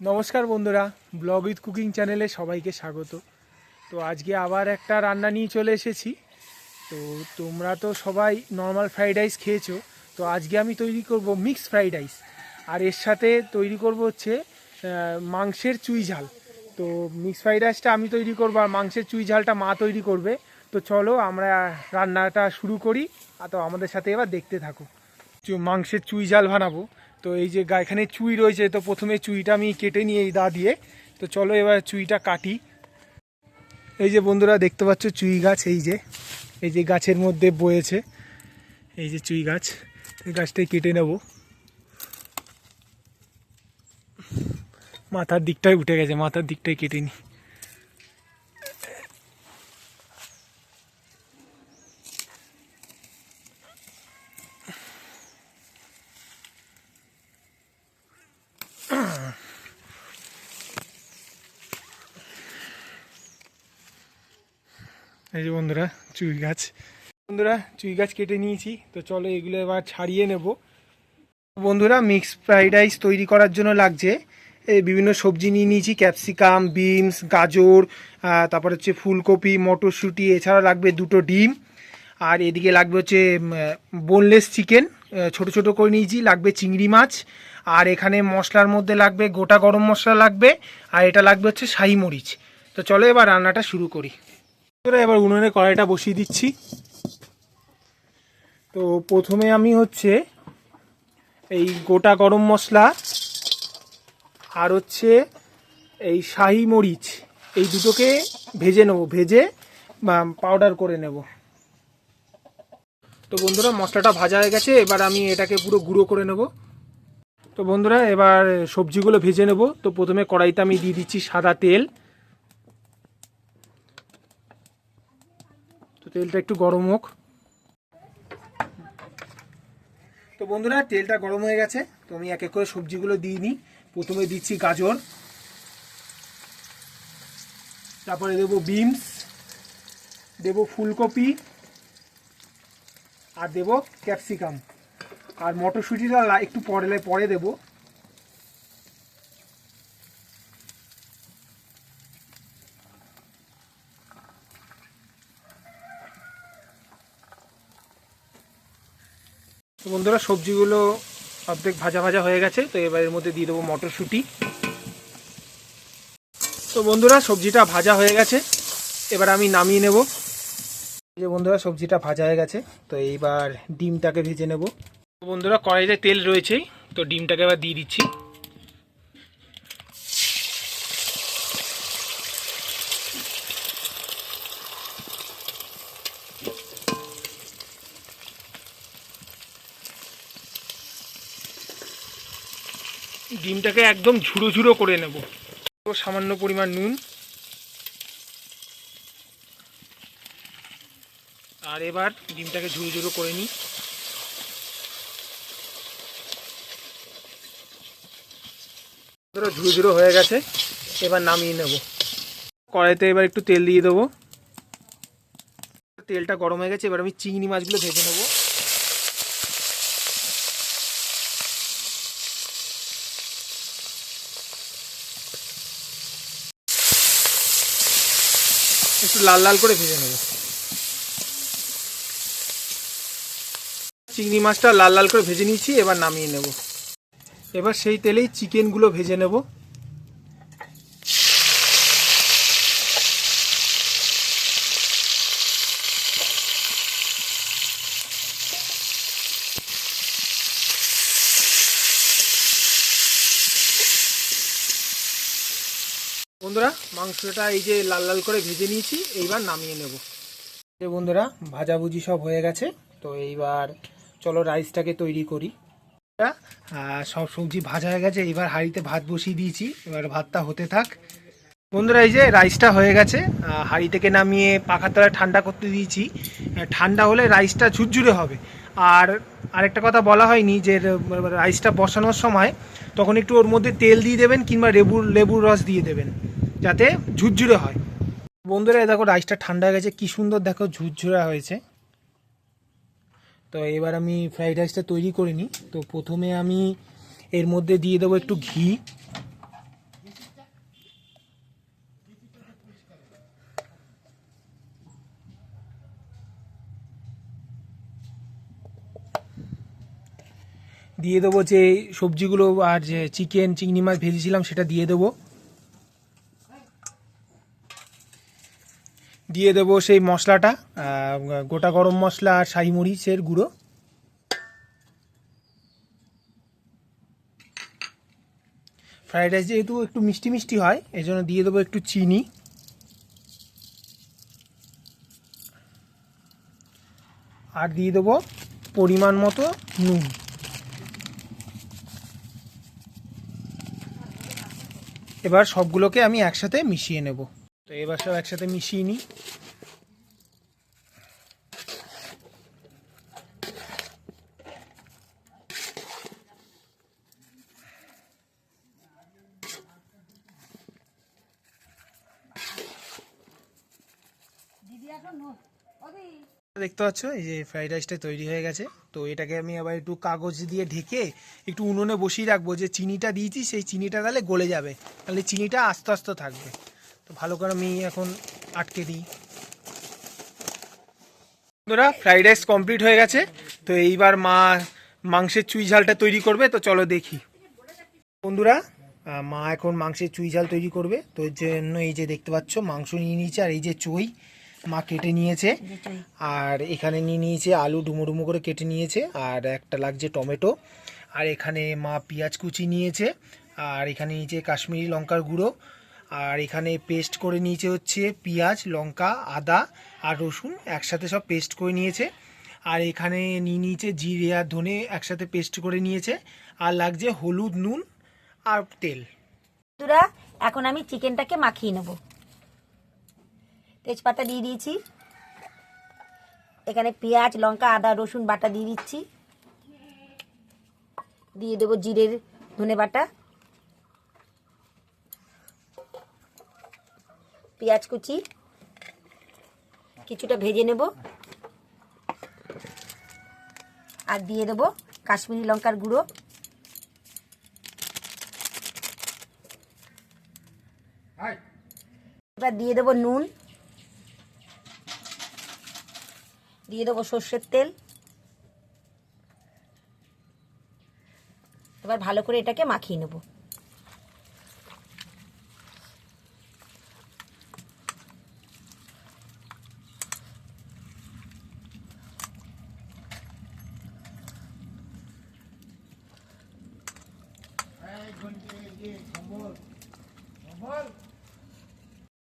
নমস্কার বন্ধুরা, blog with cooking চ্যানেলে সবাইকে স্বাগত। তো আজকে আবার একটা রান্না নিয়ে চলে এসেছি। তো তোমরা তো সবাই নর্মাল ফ্রাইড রাইস খেয়েছো, তো আজকে আমি তৈরি করব মিক্স ফ্রাইড রাইস। আর এর সাথে তৈরি করব হচ্ছে মাংসের চুই ঝাল। তো মিক্স ফ্রাইড রাইসটা আমি তৈরি করবো আর মাংসের চুই ঝালটা মা তৈরি করবে। তো চলো আমরা রান্নাটা শুরু করি, তো আমাদের সাথে এবার দেখতে থাকো। মাংসের চুই ঝাল বানাবো। তো এই যে এখানে চুই রয়েছে, তো প্রথমে চুইটা আমি কেটে নিই এই দা দিয়ে। তো চলো এবার চুইটা কাটি। এই যে বন্ধুরা দেখতে পাচ্ছ চুই গাছ, এই যে গাছের মধ্যে বয়েছে, এই যে চুই গাছ। এই গাছটাই কেটে নেব। মাথার দিকটাই উঠে গেছে, মাথার দিকটাই কেটে নিই। এই যে বন্ধুরা চুই গাছ, চুই গাছ কেটে নিয়েছি। তো চলো এগুলো এবার ছাড়িয়ে নেব। বন্ধুরা মিক্স ফ্রাইড রাইস তৈরি করার জন্য লাগছে এই বিভিন্ন সবজি নিয়ে নিয়েছি, ক্যাপসিকাম, বিনস, গাজর, তারপর হচ্ছে ফুলকপি, মটরশুঁটি, এছাড়া লাগবে 2টো ডিম। আর এদিকে লাগবে হচ্ছে বোনলেস চিকেন, ছোট ছোট করে নিয়েছি। লাগবে চিংড়ি মাছ। আর এখানে মশলার মধ্যে লাগবে গোটা গরম মশলা লাগবে। আর এটা লাগবে হচ্ছে শাহি মরিচ। তো চলো এবার রান্নাটা শুরু করি। এবার উনুনে কড়াইটা বসিয়ে দিচ্ছি। তো প্রথমে আমি হচ্ছে এই গোটা গরম মশলা আর হচ্ছে এই শাহি মরিচ, এই দুটোকে ভেজে নেব, ভেজে পাউডার করে নেব। তো বন্ধুরা মশলাটা ভাজা হয়ে গেছে, এবার আমি এটাকে পুরো গুঁড়ো করে নেব। তো বন্ধুরা এবার সবজিগুলো ভেজে নেব। তো প্রথমে কড়াইতে আমি দিয়ে দিচ্ছি সাদা তেল। তো তেলটা একটু গরম হোক। তো বন্ধুরা তেলটা গরম হয়ে গেছে, তো আমি এক এক করে সবজিগুলো দিয়ে নিই। প্রথমে দিচ্ছি গাজর, তারপরে দেবো বিনস, দেবো ফুলকপি, আর দেবো ক্যাপসিকাম। আর মটরশুঁটিটা একটু পরে দেবো। তো বন্ধুরা সবজিগুলো অর্ধেক ভাজা ভাজা হয়ে গেছে, তো এবার এর মধ্যে দিয়ে দেবো মটরশুঁটি। তো বন্ধুরা সবজিটা ভাজা হয়ে গেছে, এবার আমি নামিয়ে নেব। যে বন্ধুরা সবজিটা ভাজা হয়ে গেছে, তো এইবার ডিমটাকে ভেজে নেব। তো বন্ধুরা কড়াইতে তেল রয়েছে, তো ডিমটাকে এবার দিয়ে দিচ্ছি। ডিমটাকে একদম ঝুড়ো ঝুড়ো করে নেব। সামান্য পরিমাণ নুন, আর এবার ডিমটাকে ঝুড়ো ঝুড়ো করে নিই। ঝুড়ো ঝুড়ো হয়ে গেছে, এবার নামিয়ে নেব। কড়াইতে এবার একটু তেল দিয়ে দেবো। তেলটা গরম হয়ে গেছে, এবার আমি চিংড়ি মাছগুলো ভেজে নেব। একটু লাল লাল করে ভেজে নেব। চিংড়ি মাছটা লাল লাল করে ভেজে নিয়েছি, এবার নামিয়ে নেব। এবার সেই তেলেই চিকেনগুলো ভেজে নেব। বন্ধুরা মাংসটা এই যে লাল লাল করে ভেজে নিয়েছি, এইবার নামিয়ে নেব। বন্ধুরা ভাজাভুজি সব হয়ে গেছে, তো এইবার চলো রাইসটাকে তৈরি করি। সব সবজি ভাজা হয়ে গেছে, এবার হাঁড়িতে ভাত বসিয়ে দিয়েছি, এবার ভাতটা হতে থাক। বন্ধুরা এই যে রাইসটা হয়ে গেছে, হাঁড়ি থেকে নামিয়ে পাখার তলায় ঠান্ডা করতে দিয়েছি। ঠান্ডা হলে রাইসটা ঝুরঝুরে হবে। আর আরেকটা কথা বলা হয়নি, যে রাইসটা বসানোর সময় তখন একটু ওর মধ্যে তেল দিয়ে দেবেন, কিংবা লেবুর রস দিয়ে দেবেন, যাতে ঝুরঝুরে হয়। বন্ধুরা দেখো রাইসটা ঠান্ডা হয়ে গেছে, কি সুন্দর দেখো ঝুরঝুরা হয়েছে। তো এবার আমি ফ্রাইড রাইসটা তৈরি করে নিই। তো প্রথমে আমি এর মধ্যে দিয়ে দেবো একটু ঘি। দিয়ে দেবো যে সবজিগুলো আর যে চিকেন চিংড়ি মাছ ভেজেছিলাম সেটা দিয়ে দেবো। দিয়ে দেবো সেই মশলাটা, গোটা গরম মশলা আর শাহি মরিচের গুঁড়ো। ফ্রাইড রাইস যেহেতু একটু মিষ্টি মিষ্টি হয় এই জন্য দিয়ে দেবো একটু চিনি, আর দিয়ে দেবো পরিমাণ মতো নুন। এবার সবগুলোকে আমি একসাথে মিশিয়ে নেব। তো এবার সব একসাথে মিশিয়ে নিই। দেখতে পাচ্ছ এই যে ফ্রাইড রাইসটা তৈরি হয়ে গেছে। তো এটাকে আমি আবার একটু কাগজ দিয়ে ঢেকে একটু উনুনে বসিয়ে রাখবো, যে চিনিটা দিয়েছি সেই চিনিটা তাহলে গলে যাবে, তাহলে চিনিটা আস্তে আস্তে থাকবে। তো ভালো করে আমি এখন আটকে দিই। বন্ধুরা ফ্রাইড রাইস কমপ্লিট হয়ে গেছে। তো এইবার মা মাংসের চুই ঝালটা তৈরি করবে, তো চলো দেখি। বন্ধুরা মা এখন মাংসের চুই ঝাল তৈরি করবে। তো এর জন্য এই যে দেখতে পাচ্ছ মাংস নিয়ে নিয়েছে, আর এই যে চুই মা কেটে নিয়েছে, আর এখানে নিয়ে নিয়েছে আলু ডুমো ডুমো করে কেটে নিয়েছে, আর একটা লাগছে টমেটো, আর এখানে মা পেঁয়াজ কুচি নিয়েছে, আর এখানে নিয়েছে কাশ্মীরি লঙ্কার গুঁড়ো, আর এখানে পেস্ট করে নিয়েছে হচ্ছে পেঁয়াজ লঙ্কা আদা আর রসুন একসাথে সব পেস্ট করে নিয়েছে, আর এখানে নিয়ে নিয়েছে জিরে আর ধনে একসাথে পেস্ট করে নিয়েছে, আর লাগছে হলুদ নুন আর তেল। বন্ধুরা এখন আমি চিকেনটাকে মাখিয়ে নেব। তেজপাতা দিয়ে দিয়েছি, এখানে পেঁয়াজ লঙ্কা আদা রসুন বাটা দিয়ে দিচ্ছি, দিয়ে দেবো জিরের ধনে বাটা, পেঁয়াজ কুচি কিছুটা ভেজে নেব, আর দিয়ে দেবো কাশ্মীরি লঙ্কার গুঁড়ো, এবার দিয়ে দেবো নুন, দিয়ে দেবো সর্ষের তেল। এবার ভালো করে এটাকে মাখিয়ে নেব।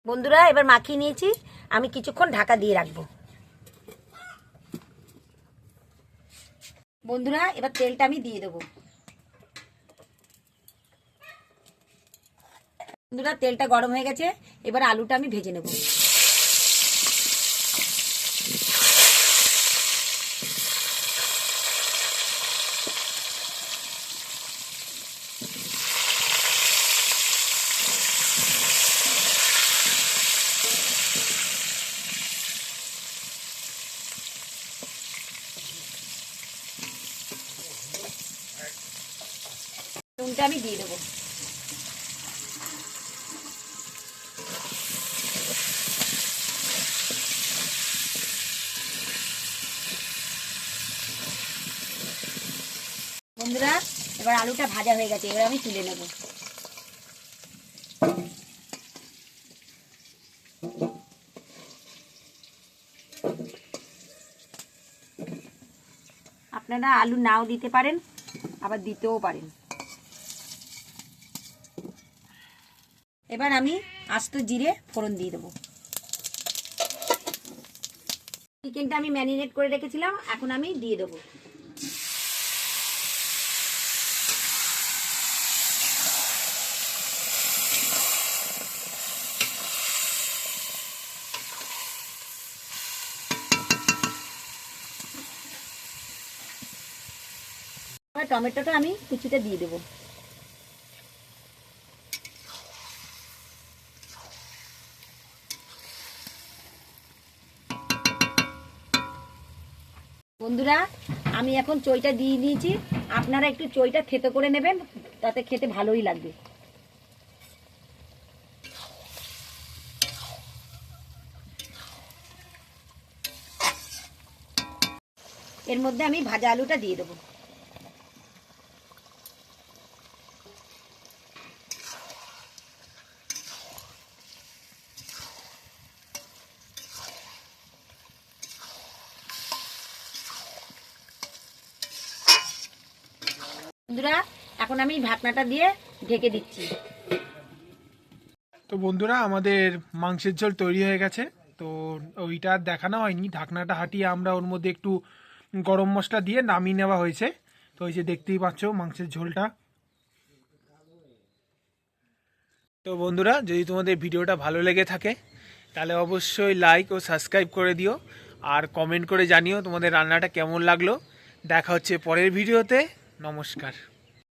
বন্ধুরা এবার মাখিয়ে নিয়েছি, আমি কিছুক্ষণ ঢাকা দিয়ে রাখবো। বন্ধুরা এবার তেলটা আমি দিয়ে দেবো। বন্ধুরা তেলটা গরম হয়ে গেছে, এবার আলুটা আমি ভেজে নেব। নুনটা আমি দিয়ে দেবো। বন্ধুরা এবার আলুটা ভাজা হয়ে গেছে, এবার আমি তুলে নেব। আপনারা আলু নাও দিতে পারেন, আবার দিতেও পারেন। এবার আমি আস্ত জিরে ফোড়ন দিয়ে দেবো। চিকেনটা আমি ম্যারিনেট করে রেখেছিলাম, এখন আমি দিয়ে দেবো। টমেটোটা আমি কুচিটা দিয়ে দেবো। বন্ধুরা আমি এখন চইটা দিয়ে দিয়েছি, আপনারা একটু চইটা থেতো করে নেবেন, তাতে খেতে ভালোই লাগবে। এর মধ্যে আমি ভাজা আলুটা দিয়ে দেবো। বন্ধুরা এখন আমি ঢাকনাটা দিয়ে ঢেকে দিচ্ছি। তো বন্ধুরা আমাদের মাংসের ঝোল তৈরি হয়ে গেছে। তো ওইটা আর দেখানো হয়নি, ঢাকনাটা হাঁটিয়ে আমরা ওর মধ্যে একটু গরম মশলা দিয়ে নামিয়ে নেওয়া হয়েছে। তো ওই যে দেখতেই পাচ্ছ মাংসের ঝোলটা। তো বন্ধুরা যদি তোমাদের ভিডিওটা ভালো লেগে থাকে তাহলে অবশ্যই লাইক ও সাবস্ক্রাইব করে দিও, আর কমেন্ট করে জানিও তোমাদের রান্নাটা কেমন লাগলো। দেখা হচ্ছে পরের ভিডিওতে। নমস্কার।